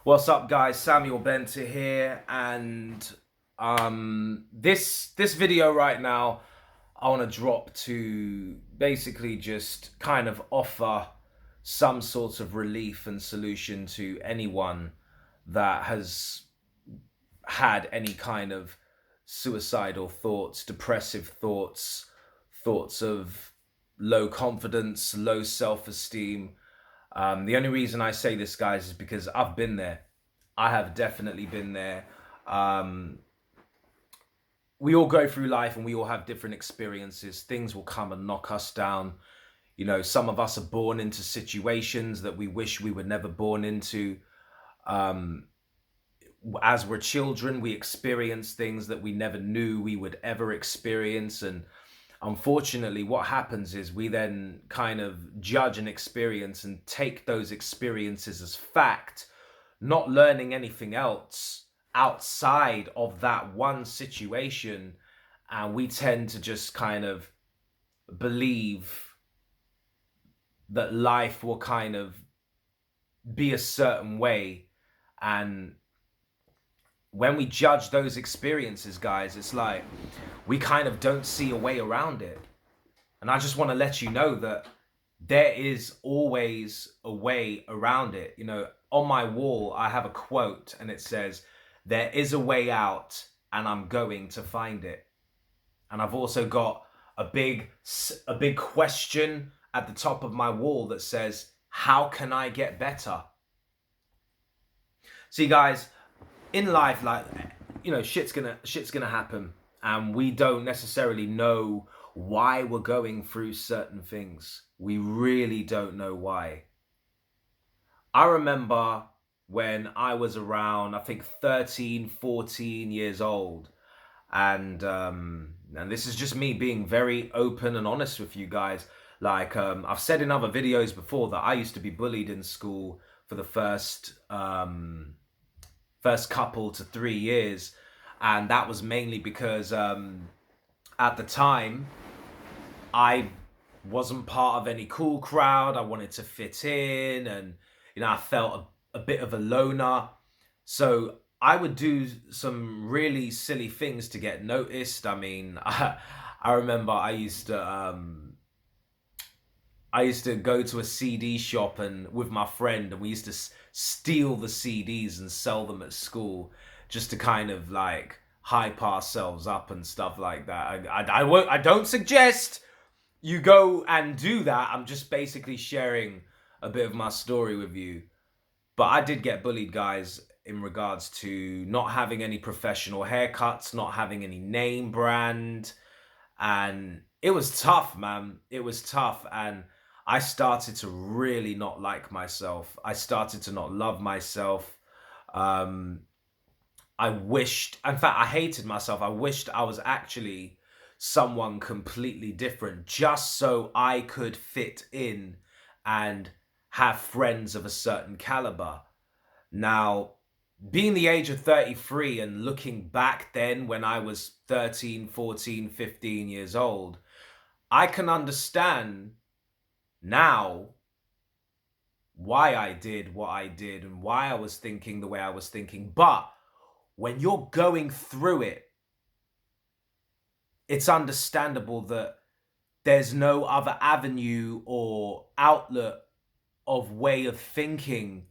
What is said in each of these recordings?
What's up, guys? Samuel Benter here, and this video right now, I want to drop to basically just kind of offer some sort of relief and solution to anyone that has had any kind of suicidal thoughts, depressive thoughts, thoughts of low confidence, low self-esteem. The only reason I say this, guys, is because I've been there. I have definitely been there. Um, we all go through life and we all have different experiences. Things will come and knock us down. You know, some of us are born into situations that we wish we were never born into. Um, as we're children, we experience things that we never knew we would ever experience. And unfortunately, what happens is we then kind of judge an experience and take those experiences as fact, not learning anything else outside of that one situation. And we tend to just kind of believe that life will kind of be a certain way. And when we judge those experiences, guys, it's like we kind of don't see a way around it. And I just want to let you know that there is always a way around it. You know, on my wall, I have a quote and it says, "There is a way out and I'm going to find it." And I've also got a big question at the top of my wall that says, "How can I get better?" See, guys, in life, like, you know, shit's gonna happen, and we don't necessarily know why we're going through certain things. We really don't know why. I remember when I was around, I think 13, 14 years old, and this is just me being very open and honest with you guys. Like, I've said in other videos before that I used to be bullied in school for the first couple to 3 years, and that was mainly because at the time I wasn't part of any cool crowd. I wanted to fit in, and you know, I felt a bit of a loner. So I would do some really silly things to get noticed. I mean, I remember I used to go to a CD shop and with my friend, and we used to steal the CDs and sell them at school just to kind of like hype ourselves up and stuff like that. I don't suggest you go and do that. I'm just basically sharing a bit of my story with you. But I did get bullied, guys, in regards to not having any professional haircuts, not having any name brand. And it was tough, man. It was tough. And I started to really not like myself. I started to not love myself. Um, in fact, I hated myself. I wished I was actually someone completely different just so I could fit in and have friends of a certain caliber. Now, being the age of 33 and looking back then when I was 13, 14, 15 years old, I can understand now why I did what I did and why I was thinking the way I was thinking. But when you're going through it, it's understandable that there's no other avenue or outlet of way of thinking,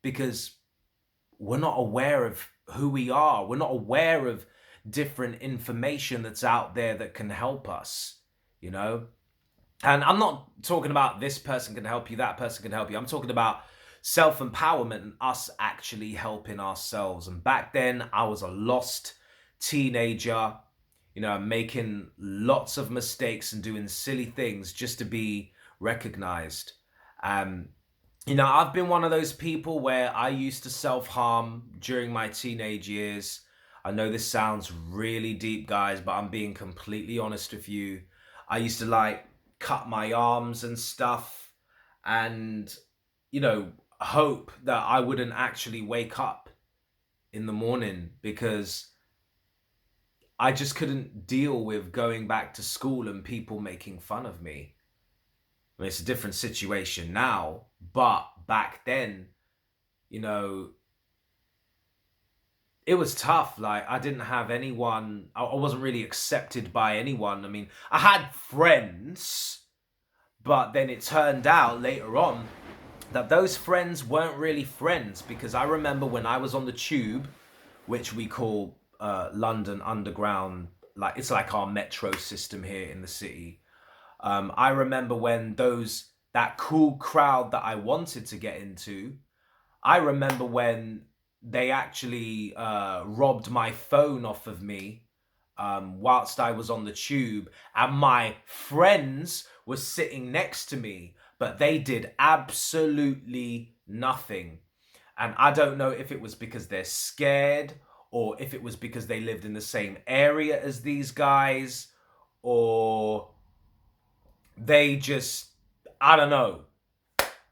because we're not aware of who we are. We're not aware of different information that's out there that can help us, you know? And I'm not talking about this person can help you, that person can help you. I'm talking about self-empowerment and us actually helping ourselves. And back then, I was a lost teenager, you know, making lots of mistakes and doing silly things just to be recognized. Um, you know, I've been one of those people where I used to self-harm during my teenage years. I know this sounds really deep, guys, but I'm being completely honest with you. I used to like cut my arms and stuff, and, you know, hope that I wouldn't actually wake up in the morning, because I just couldn't deal with going back to school and people making fun of me. I mean, it's a different situation now, but back then, you know, it was tough. Like, I didn't have anyone, I wasn't really accepted by anyone. I mean, I had friends, but then it turned out later on that those friends weren't really friends, because I remember when I was on the tube, which we call London Underground, like it's like our metro system here in the city. I remember when that cool crowd that I wanted to get into, I remember when they actually robbed my phone off of me whilst I was on the tube, and my friends were sitting next to me, but they did absolutely nothing. And I don't know if it was because they're scared, or if it was because they lived in the same area as these guys, or they just, I don't know.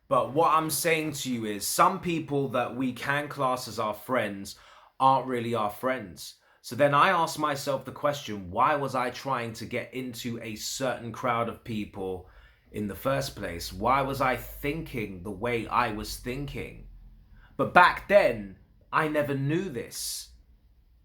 But what I'm saying to you is, some people that we can class as our friends aren't really our friends. So then I ask myself the question, why was I trying to get into a certain crowd of people in the first place? Why was I thinking the way I was thinking? But back then, I never knew this.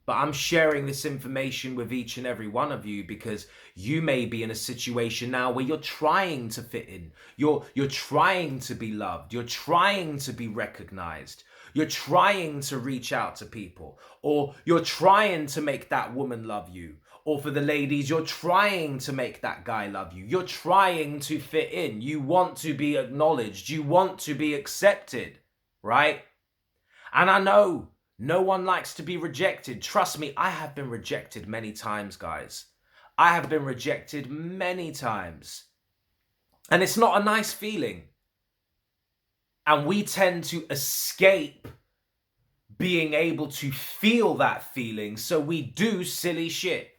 But I'm sharing this information with each and every one of you because you may be in a situation now where you're trying to fit in. You're trying to be loved. You're trying to be recognized. You're trying to reach out to people, or you're trying to make that woman love you. Or for the ladies, you're trying to make that guy love you. You're trying to fit in. You want to be acknowledged. You want to be accepted, right? And I know no one likes to be rejected. Trust me, I have been rejected many times, guys. I have been rejected many times. And it's not a nice feeling. And we tend to escape being able to feel that feeling. So we do silly shit.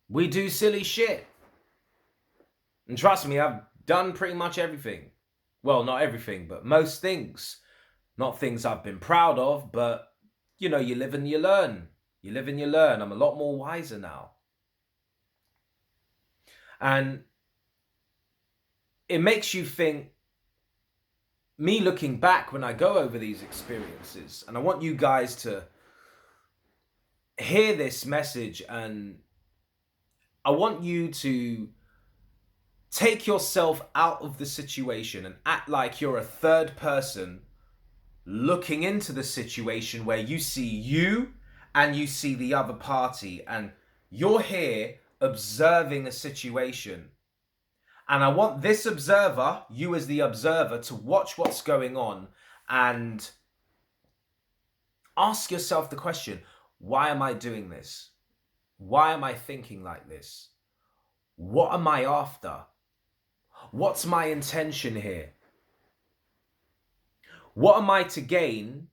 We do silly shit. And trust me, I've done pretty much everything. Well, not everything, but most things. Not things I've been proud of, but, you know, you live and you learn. You live and you learn. I'm a lot more wiser now. And it makes you think, me looking back when I go over these experiences, and I want you guys to hear this message, and I want you to take yourself out of the situation and act like you're a third person looking into the situation, where you see you and you see the other party, and you're here observing a situation. And I want this observer, you as the observer, to watch what's going on and ask yourself the question, why am I doing this? Why am I thinking like this? What am I after? What's my intention here? What am I to gain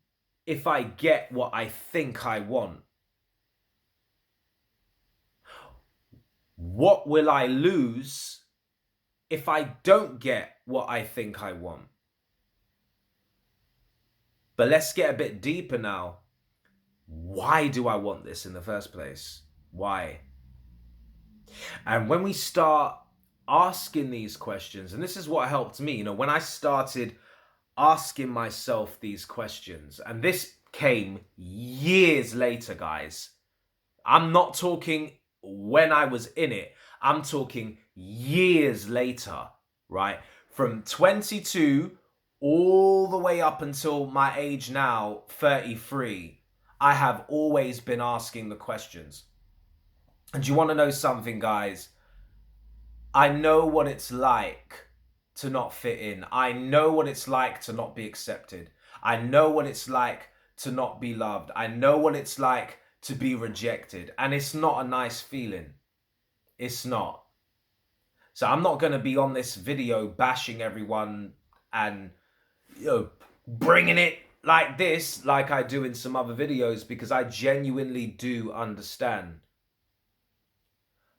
if I get what I think I want? What will I lose if I don't get what I think I want? But let's get a bit deeper now. Why do I want this in the first place? Why? And when we start asking these questions, and this is what helped me, you know, when I started asking myself these questions, and this came years later, guys. I'm not talking when I was in it. I'm talking years later, right? From 22 all the way up until my age now, 33, I have always been asking the questions. And you want to know something, guys? I know what it's like to not fit in. I know what it's like to not be accepted. I know what it's like to not be loved. I know what it's like to be rejected. And it's not a nice feeling. It's not. So I'm not going to be on this video bashing everyone and, you know, bringing it like this, like I do in some other videos, because I genuinely do understand.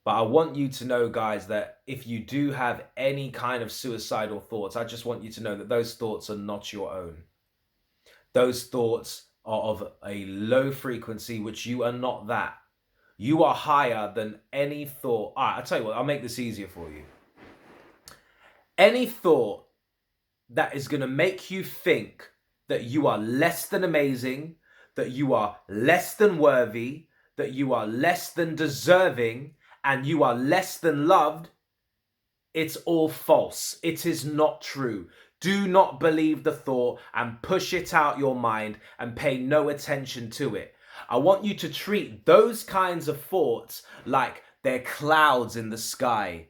But I want you to know, guys, that if you do have any kind of suicidal thoughts, I just want you to know that those thoughts are not your own. Those thoughts are of a low frequency, which you are not that. You are higher than any thought. All right, I'll tell you what, I'll make this easier for you. Any thought that is going to make you think that you are less than amazing, that you are less than worthy, that you are less than deserving, and you are less than loved, it's all false. It is not true. Do not believe the thought and push it out your mind and pay no attention to it. I want you to treat those kinds of thoughts like they're clouds in the sky.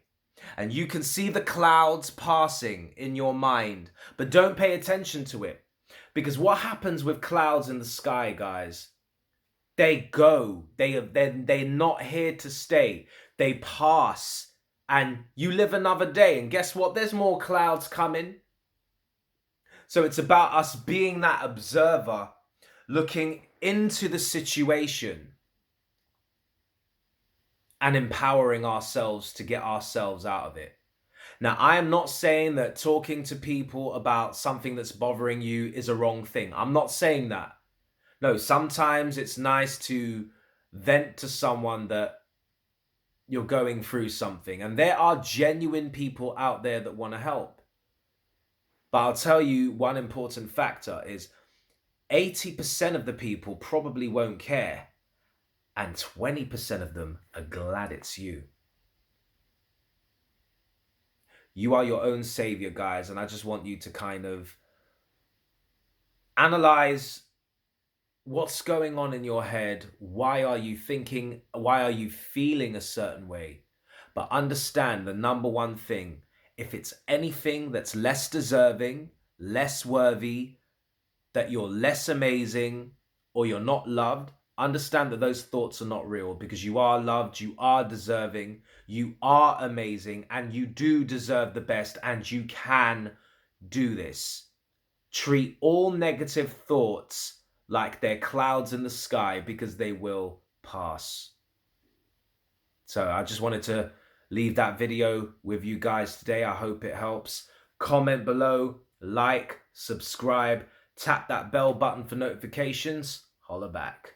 And you can see the clouds passing in your mind, but don't pay attention to it. Because what happens with clouds in the sky, guys? They go. They're not here to stay. They pass. And you live another day. And guess what? There's more clouds coming. So it's about us being that observer, looking into the situation and empowering ourselves to get ourselves out of it. Now, I am not saying that talking to people about something that's bothering you is a wrong thing. I'm not saying that. No, sometimes it's nice to vent to someone that you're going through something. And there are genuine people out there that want to help. But I'll tell you one important factor is 80% of the people probably won't care. And 20% of them are glad it's you. You are your own savior, guys. And I just want you to kind of analyze what's going on in your head. Why are you thinking? Why are you feeling a certain way? But understand the number one thing. If it's anything that's less deserving, less worthy, that you're less amazing, or you're not loved, understand that those thoughts are not real, because you are loved, you are deserving, you are amazing, and you do deserve the best, and you can do this. Treat all negative thoughts like they're clouds in the sky, because they will pass. So I just wanted to leave that video with you guys today. I hope it helps. Comment below, like, subscribe, tap that bell button for notifications. Holla back.